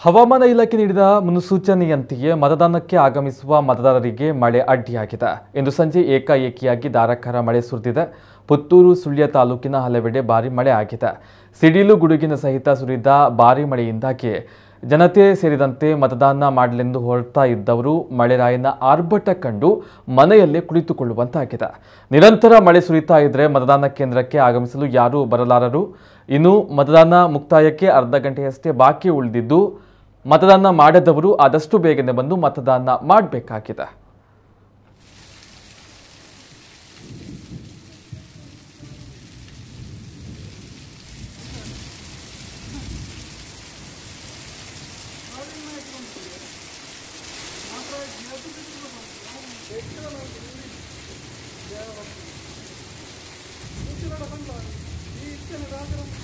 ಹವಾಮಾನ ಇಲಾಖೆ ನೀಡಿದ ಮುನ್ಸೂಚನೆಯಂತೆಯೇ ಮತದಾನಕ್ಕೆ ಆಗಮಿಸುವ ಮತದಾರರಿಗೆ ಮಳೆ ಅಡ್ಡಿಯಾಗಿದೆ. ಇಂದು ಸಂಜೆ ಏಕಾಏಕಿಯಾಗಿ ಧಾರಾಕಾರ ಮಳೆ ಸುರಿದಿದೆ. ಪುತ್ತೂರು ಸುಳ್ಯ ತಾಲೂಕಿನ ಹಲವೆಡೆ ಭಾರಿ ಮಳೆ ಆಗಿದೆ. ಸಿಡಿಲು ಗುಡುಗಿನ ಸಹಿತ ಸುರಿದ ಭಾರಿ ಮಳೆಯಿಂದಾಗಿ ಜನತೆ ಸೇರಿದಂತೆ ಮತದಾನ ಮಾಡಲೆಂದು ಹೊರಡ್ತಾ ಇದ್ದವರು ಮಳೆರಾಯನ ಆರ್ಭಟ ಕಂಡು ಮನೆಯಲ್ಲೇ ಕುಳಿತುಕೊಳ್ಳುವಂತಾಗಿದೆ. ನಿರಂತರ ಮಳೆ ಸುರಿತಾ ಇದ್ರೆ ಮತದಾನ ಕೇಂದ್ರಕ್ಕೆ ಆಗಮಿಸಲು ಯಾರೂ ಬರಲಾರರು. ಇನ್ನು ಮತದಾನ ಮುಕ್ತಾಯಕ್ಕೆ ಅರ್ಧ ಗಂಟೆಯಷ್ಟೇ ಬಾಕಿ ಉಳಿದಿದ್ದು ಮತದಾನ ಮಾಡದವರು ಆದಷ್ಟು ಬೇಗನೆ ಬಂದು ಮತದಾನ ಮಾಡಬೇಕಾಗಿದೆ. ಈ